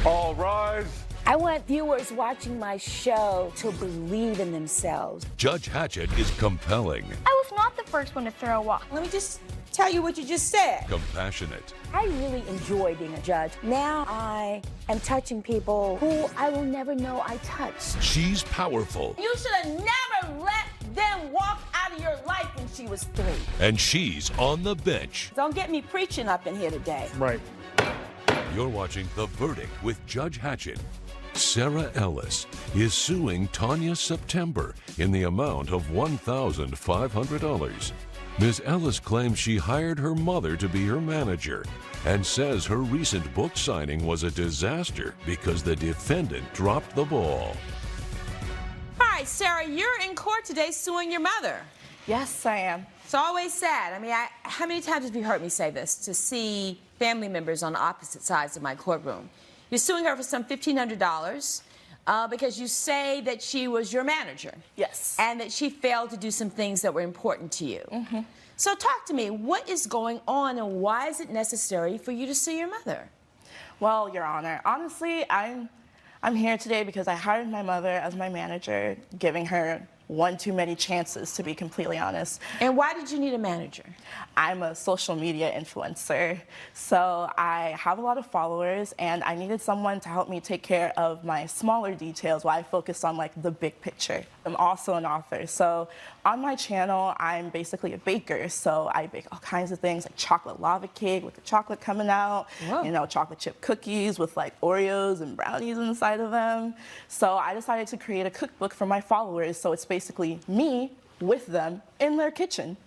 All rise. I want viewers watching my show to believe in themselves. Judge Hatchett is compelling. I was not the first one to throw a walk. Let me just tell you what you just said. Compassionate. I really enjoy being a judge. Now I am touching people who I will never know I touched. She's powerful. You should have never let them walk out of your life when she was 3. And she's on the bench. Don't get me preaching up in here today. Right. You're watching The Verdict with Judge Hatchett. Sarah Ellis is suing Tanya September in the amount of $1,500. Ms. Ellis claims she hired her mother to be her manager and says her recent book signing was a disaster because the defendant dropped the ball. All right, Sarah, you're in court today suing your mother. Yes, I am. It's always sad. I mean, how many times have you heard me say this? To see family members on opposite sides of my courtroom. You're suing her for some $1,500 because you say that she was your manager. Yes. And that she failed to do some things that were important to you. Mm-hmm. So talk to me. What is going on and why is it necessary for you to sue your mother? Well, Your Honor, honestly, I'm here today because I hired my mother as my manager, giving her one too many chances, to be completely honest. And why did you need a manager? I'm a social media influencer, so I have a lot of followers, and I needed someone to help me take care of my smaller details while I focused on like the big picture. I'm also an author, so on my channel, I'm basically a baker, so I bake all kinds of things like chocolate lava cake with the chocolate coming out, Whoa. you know, chocolate chip cookies with like Oreos and brownies inside of them. So I decided to create a cookbook for my followers, so it's basically me with them in their kitchen.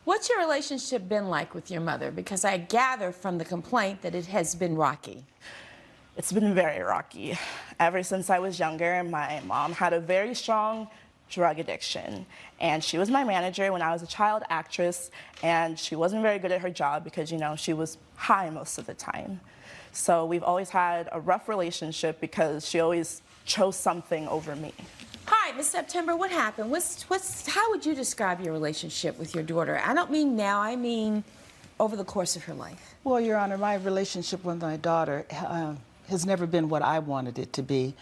What's your relationship been like with your mother? Because I gather from the complaint that it has been rocky. It's been very rocky. Ever since I was younger, my mom had a very strong drug addiction. And she was my manager when I was a child actress, and she wasn't very good at her job because, you know, she was high most of the time. So we've always had a rough relationship because she always chose something over me. Hi, Miss September, what happened? How would you describe your relationship with your daughter? I don't mean now, I mean over the course of her life. Well, Your Honor, my relationship with my daughter has never been what I wanted it to be.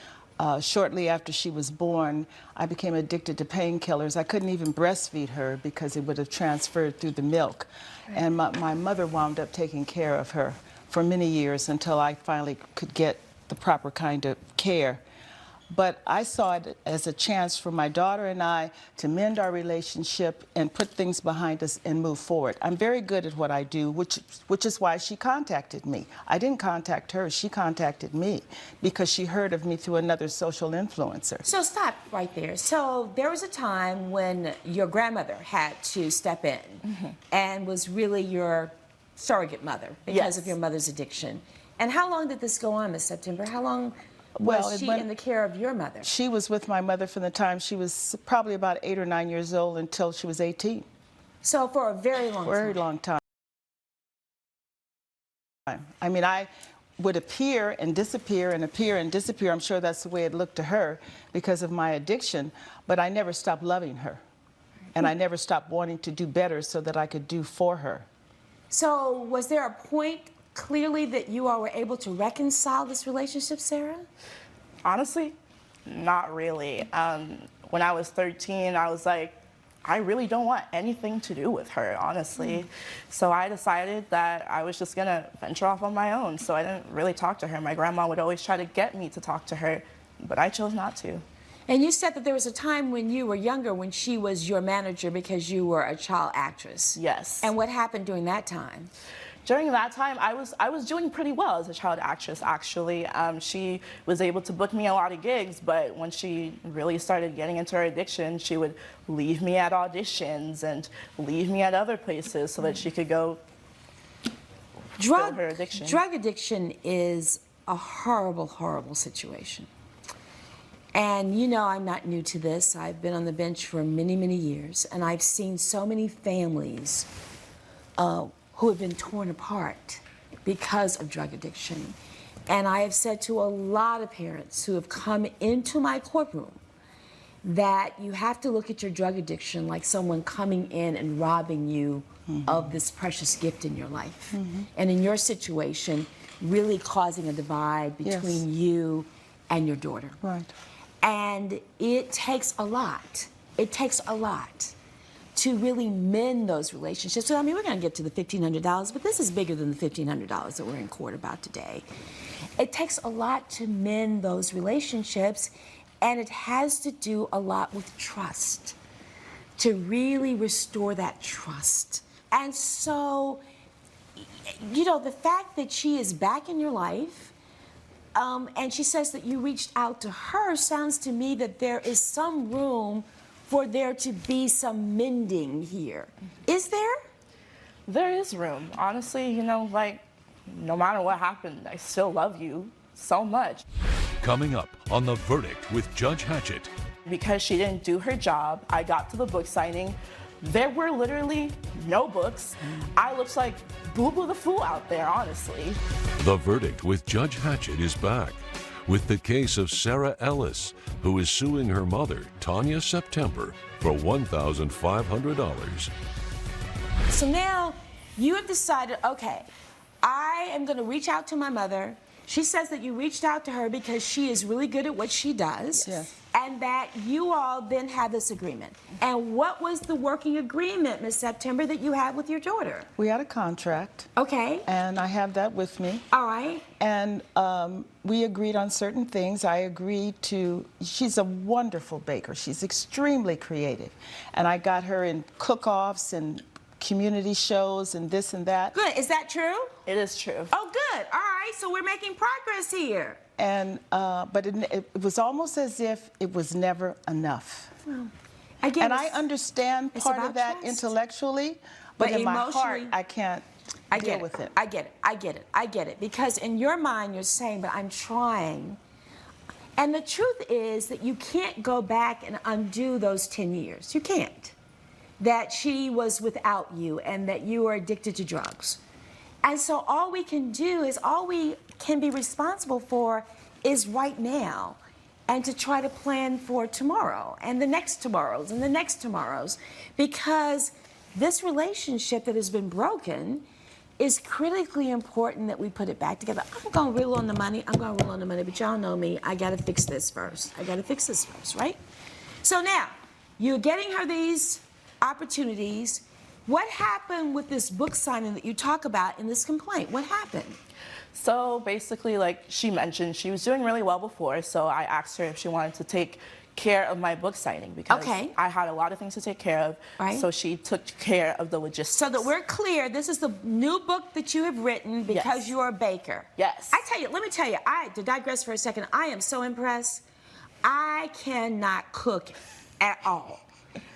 Shortly after she was born, I became addicted to painkillers. I couldn't even breastfeed her because it would have transferred through the milk. Right. And my mother wound up taking care of her for many years until I finally could get the proper kind of care. But I saw it as a chance for my daughter and I to mend our relationship and put things behind us and move forward. I'm very good at what I do, which is why she contacted me. I didn't contact her, she contacted me because she heard of me through another social influencer. So stop right there. So there was a time when your grandmother had to step in and was really your surrogate mother because of your mother's addiction. And how long did this go on, Miss September? How long was she in the care of your mother? She was with my mother from the time she was probably about 8 or 9 years old until she was 18. So for a very long time. Very long time. I mean, I would appear and disappear and appear and disappear. I'm sure that's the way it looked to her because of my addiction, but I never stopped loving her. And I never stopped wanting to do better so that I could do for her. So was there a point clearly that you all were able to reconcile this relationship, Sarah? Honestly, not really. When I was 13, I was like, I really don't want anything to do with her, honestly. So I decided that I was just gonna venture off on my own. So I didn't really talk to her. My grandma would always try to get me to talk to her, but I chose not to. And you said that there was a time when you were younger when she was your manager because you were a child actress. Yes. And what happened during that time? During that time, I was doing pretty well as a child actress, actually. She was able to book me a lot of gigs, but when she really started getting into her addiction, she would leave me at auditions and leave me at other places so that she could go fill her addiction. Drug addiction is a horrible, horrible situation. And you know I'm not new to this. I've been on the bench for many, many years, and I've seen so many families who have been torn apart because of drug addiction. And I have said to a lot of parents who have come into my courtroom that you have to look at your drug addiction like someone coming in and robbing you of this precious gift in your life. And in your situation, really causing a divide between you and your daughter. Right. And it takes a lot. It takes a lot to really mend those relationships. So, I mean, we're going to get to the $1,500, but this is bigger than the $1,500 that we're in court about today. It takes a lot to mend those relationships, and it has to do a lot with trust, to really restore that trust. And so, you know, the fact that she is back in your life, and she says that you reached out to her, sounds to me that there is some room for there to be some mending here. Is there? There is room. Honestly, you know, like, no matter what happened, I still love you so much. Coming up on The Verdict with Judge Hatchett. Because she didn't do her job, I got to the book signing. There were literally no books. I looked like Boo Boo the Fool out there, honestly. The Verdict with Judge Hatchett is back with the case of Sarah Ellis, who is suing her mother, Tanya September, for $1,500. So now you have decided, okay, I am going to reach out to my mother. She says that you reached out to her because she is really good at what she does. Yes. And that you all then had this agreement. And what was the working agreement, Ms. September, that you had with your daughter? We had a contract. Okay. And I have that with me. All right. And we agreed on certain things. I agreed to, she's a wonderful baker. She's extremely creative. And I got her in cook-offs and community shows and this and that. Good. Is that true? It is true. Oh, good. All right. So we're making progress here. And but it was almost as if it was never enough. Well, again, and I understand part of that trust. Intellectually, but in my heart, I can't deal with it. I get it. I get it. I get it. Because in your mind, you're saying, but I'm trying. And the truth is that you can't go back and undo those 10 years. You can't. That she was without you and that you were addicted to drugs. And so all we can do is, all we can be responsible for is right now, and to try to plan for tomorrow and the next tomorrows and the next tomorrows, because this relationship that has been broken is critically important that we put it back together. I'm going to reel on the money. I'm going to reel on the money, but y'all know me. I got to fix this first. I got to fix this first, right? So now, you're getting her these opportunities. What happened with this book signing that you talk about in this complaint? What happened? So basically, like she mentioned, she was doing really well before, so I asked her if she wanted to take care of my book signing because I had a lot of things to take care of. Right. So she took care of the logistics. So that we're clear, this is the new book that you have written because you're a baker. Yes. I tell you, let me tell you, to digress for a second, I am so impressed. I cannot cook at all.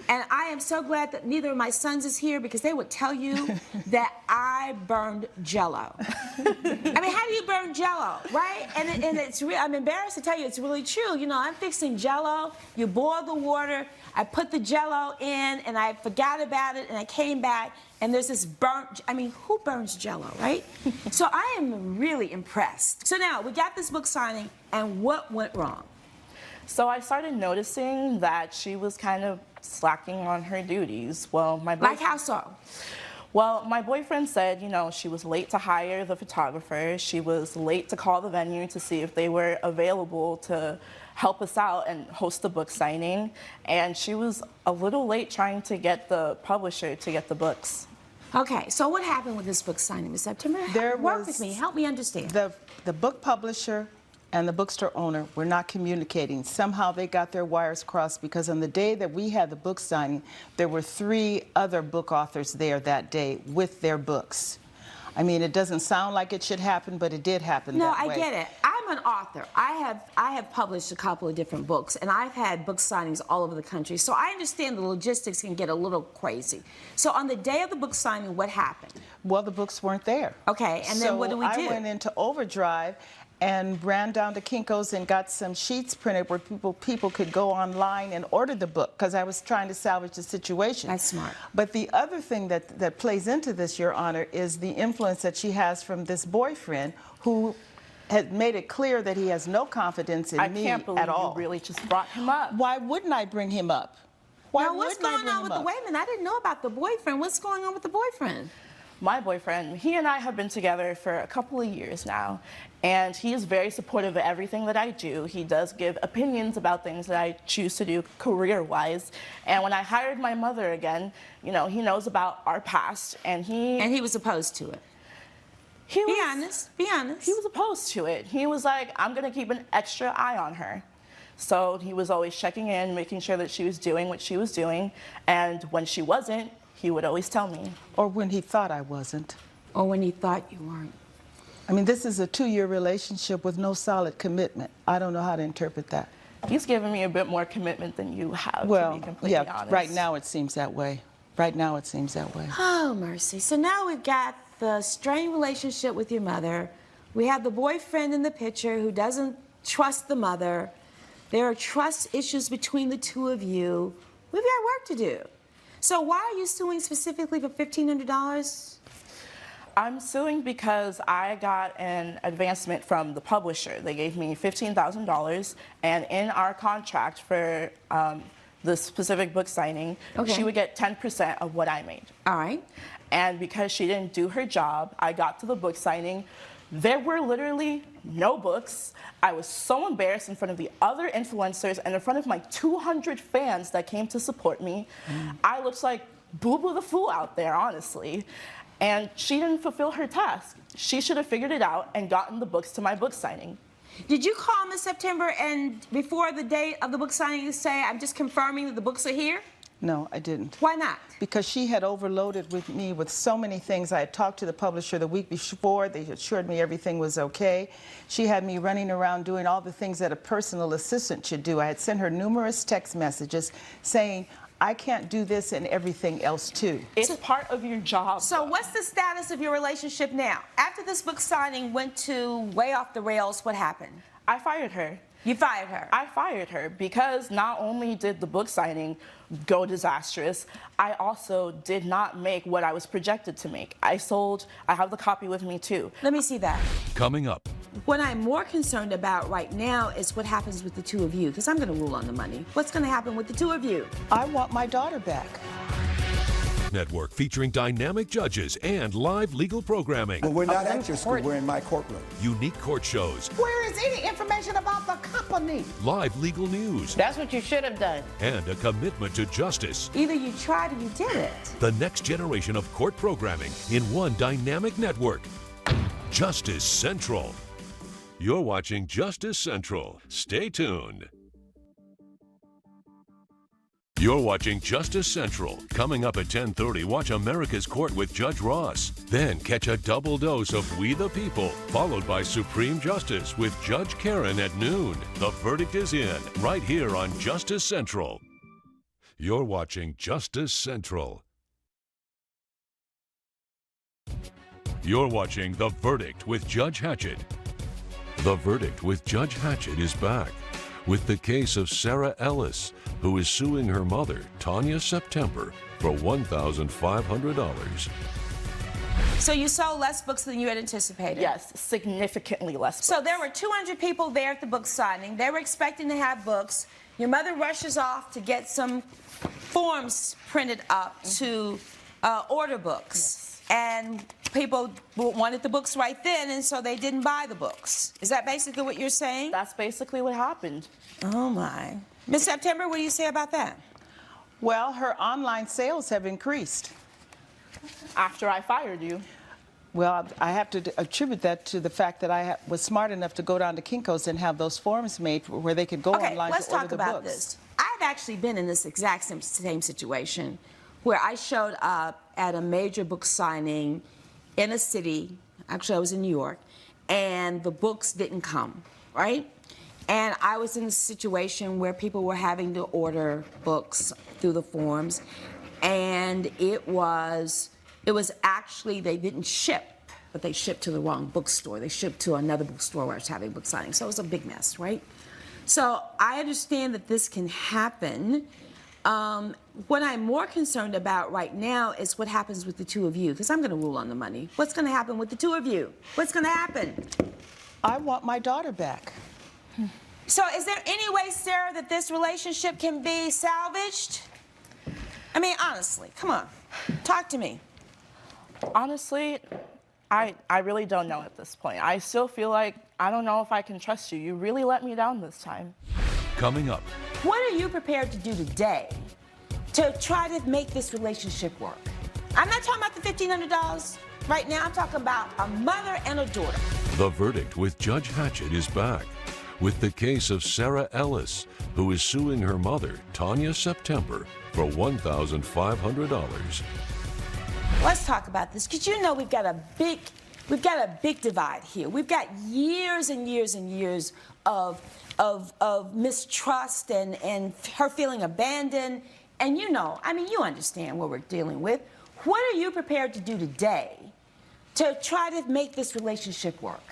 And I am so glad that neither of my sons is here, because they would tell you that I burned Jell-O. I mean, how do you burn Jell-O, right? And it's I'm embarrassed to tell you, it's really true. You know, I'm fixing Jell-O. You boil the water. I put the Jell-O in, and I forgot about it, and I came back, and there's this burnt. I mean, who burns Jell-O, right? So I am really impressed. So now we got this book signing, and what went wrong? So I started noticing that she was kind of slacking on her duties. Well, like how so? Well, my boyfriend said, you know, she was late to hire the photographer. She was late to call the venue to see if they were available to help us out and host the book signing. And she was a little late trying to get the publisher to get the books. Okay, so what happened with this book signing, Ms. September? Work with me, help me understand. The book publisher and the bookstore owner were not communicating. Somehow they got their wires crossed, because on the day that we had the book signing, there were 3 other book authors there that day with their books. I mean, it doesn't sound like it should happen, but it did happen that way. No, I get it. I'm an author. I have published a couple of different books, and I've had book signings all over the country, so I understand the logistics can get a little crazy. So on the day of the book signing, what happened? Well, the books weren't there. Okay, and then what do we do? I went into overdrive and ran down to Kinko's and got some sheets printed where people could go online and order the book, because I was trying to salvage the situation. That's smart. But the other thing that plays into this, Your Honor, is the influence that she has from this boyfriend who had made it clear that he has no confidence in me at all. I can't believe you really just brought him up. Why wouldn't I bring him up? Why now, what's going on with the, wait a minute, I didn't know about the boyfriend. What's going on with the boyfriend? My boyfriend, he and I have been together for a couple of years now, and he is very supportive of everything that I do. He does give opinions about things that I choose to do career-wise. And when I hired my mother again, you know, he knows about our past, and he was opposed to it. Be honest. Be honest. He was opposed to it. He was like, I'm going to keep an extra eye on her. So he was always checking in, making sure that she was doing what she was doing. And when she wasn't, he would always tell me. Or when he thought I wasn't. Or when he thought you weren't. I mean, this is a 2-year relationship with no solid commitment. I don't know how to interpret that. He's given me a bit more commitment than you have, well, to be completely honest. Right now it seems that way. Right now it seems that way. Oh, mercy. So now we've got the strained relationship with your mother. We have the boyfriend in the picture who doesn't trust the mother. There are trust issues between the two of you. We've got work to do. So why are you suing specifically for $1,500? I'm suing because I got an advancement from the publisher. They gave me $15,000, and in our contract for the specific book signing, she would get 10% of what I made. All right. And because she didn't do her job, I got to the book signing. There were literally no books. I was so embarrassed in front of the other influencers and in front of my 200 fans that came to support me. I looked like Boo Boo the Fool out there, honestly. And she didn't fulfill her task. She should have figured it out and gotten the books to my book signing. Did you call Miss September and before the date of the book signing to say, I'm just confirming that the books are here? No, I didn't. Why not? Because she had overloaded with me with so many things. I had talked to the publisher the week before. They assured me everything was okay. She had me running around doing all the things that a personal assistant should do. I had sent her numerous text messages saying, I can't do this and everything else too. It's part of your job. So what's the status of your relationship now? After this book signing went to way off the rails, what happened? I fired her. You fired her? I fired her because not only did the book signing go disastrous, I also did not make what I was projected to make. I have the copy with me too. Let me see that. Coming up. What I'm more concerned about right now is what happens with the two of you, because I'm going to rule on the money. What's going to happen with the two of you? I want my daughter back. Network featuring dynamic judges and live legal programming. Well, we're not at your school, we're in my courtroom. Unique court shows. Where is any information about the company? Live legal news. That's what you should have done. And a commitment to justice. Either you tried or you did it. The next generation of court programming in one dynamic network. Justice Central. You're watching Justice Central. Stay tuned. You're watching Justice Central. Coming up at 10:30, watch America's Court with Judge Ross. Then catch a double dose of We the People, followed by Supreme Justice with Judge Karen at noon. The verdict is in, right here on Justice Central. You're watching Justice Central. You're watching The Verdict with Judge Hatchett. The Verdict with Judge Hatchett is back with the case of Sarah Ellis, who is suing her mother, Tanya September, for $1,500. So you sold less books than you had anticipated? Yes, significantly less books. So there were 200 people there at the book signing. They were expecting to have books. Your mother rushes off to get some forms printed up to order books. Yes. And people wanted the books right then, and so they didn't buy the books. Is that basically what you're saying? That's basically what happened. Oh, my. Miss September, what do you say about that? Well, her online sales have increased. After I fired you. Well, I have to attribute that to the fact that I was smart enough to go down to Kinko's and have those forms made where they could go online let's to order talk the about books. this. I've actually been in this exact same situation where I showed up at a major book signing in a city, actually I was in New York, and the books didn't come, right? And I was in a situation where people were having to order books through the forms, and it was actually, they didn't ship, but they shipped to the wrong bookstore. They shipped to another bookstore where I was having book signing, so it was a big mess, right? So I understand that this can happen. What I'm more concerned about right now is what happens with the two of you, because I'm going to rule on the money. What's going to happen with the two of you? What's going to happen? I want my daughter back. So is there any way, Sarah, that this relationship can be salvaged? I mean, honestly, come on. Talk to me. Honestly, I really don't know at this point. I still feel like I don't know if I can trust you. You really let me down this time. Coming up, What are you prepared to do today to try to make this relationship work? I'm not talking about the $1,500 right now. I'm talking about a mother and a daughter. The Verdict with Judge Hatchett is back with the case of Sarah Ellis, who is suing her mother, Tanya September, for $1,500. Let's talk about this, because you know we've got a big divide here. We've got years and years and years of mistrust and her feeling abandoned. And you know, I mean, you understand what we're dealing with. What are you prepared to do today to try to make this relationship work?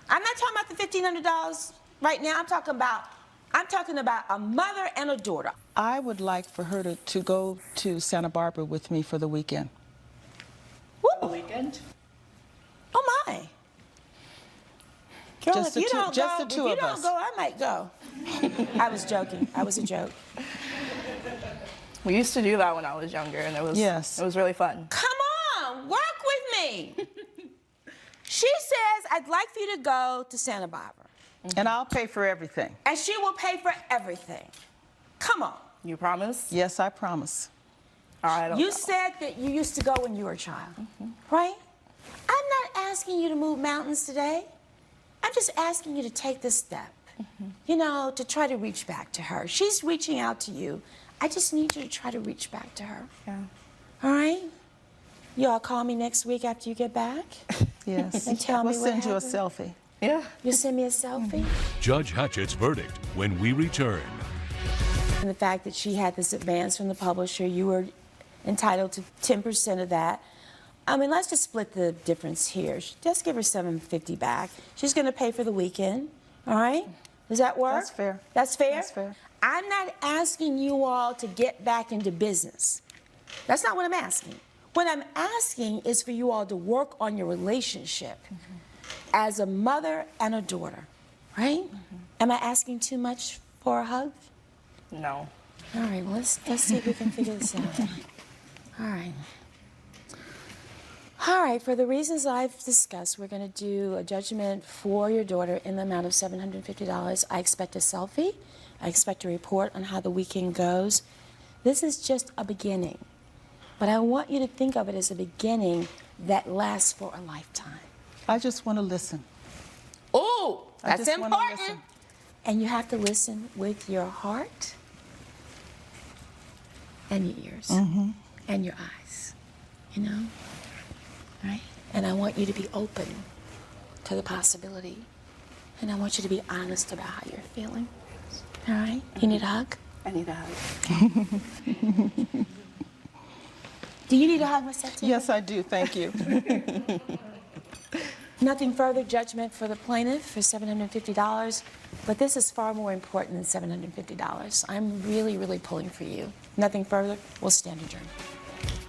I'm not talking about the $1,500 right now. I'm talking about a mother and a daughter. I would like for her to go to Santa Barbara with me for the weekend. Woo. Weekend? Oh my. Girl, Just if the you don't just go, the two if of you us. don't go, I might go. I was joking. I was a joke. We used to do that when I was younger, and it was really fun. Come on, work with me. She says, I'd like for you to go to Santa Barbara. And I'll pay for everything. And she will pay for everything. Come on. You promise? Yes, I promise. I don't You know. said that you used to go when you were a child, right? I'm not asking you to move mountains today. I'm just asking you to take this step, you know, to try to reach back to her. She's reaching out to you. I just need you to try to reach back to her. Yeah. All right? You all call me next week after you get back? Yes. And tell me we'll what send you a happened? selfie. Yeah. You'll send me a selfie? Judge Hatchett's verdict when we return. And the fact that she had this advance from the publisher, you were entitled to 10% of that. I mean, let's just split the difference here. Just give her $750 back. She's going to pay for the weekend. All right? Does that work? That's fair. That's fair? That's fair. I'm not asking you all to get back into business. That's not what I'm asking. What I'm asking is for you all to work on your relationship as a mother and a daughter, right? Am I asking too much for a hug? No. All right, well, let's see if we can figure this out. All right. All right, for the reasons I've discussed, we're going to do a judgment for your daughter in the amount of $750. I expect a selfie. I expect a report on how the weekend goes. This is just a beginning, but I want you to think of it as a beginning that lasts for a lifetime. I just want to listen. Oh, I that's just wanna important. listen. And you have to listen with your heart and your ears and your eyes, you know? Right? And I want you to be open to the possibility. And I want you to be honest about how you're feeling. All right? You need a hug? I need a hug. Do you need a hug, Miss September? Yes, I do. Thank you. Nothing further, judgment for the plaintiff for $750. But this is far more important than $750. I'm really, really pulling for you. Nothing further, we'll stand adjourned.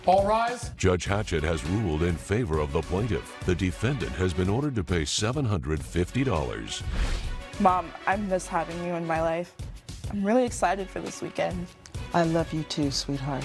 All rise. Judge Hatchett has ruled in favor of the plaintiff. The defendant has been ordered to pay $750. Mom, I miss having you in my life. I'm really excited for this weekend. I love you too, sweetheart.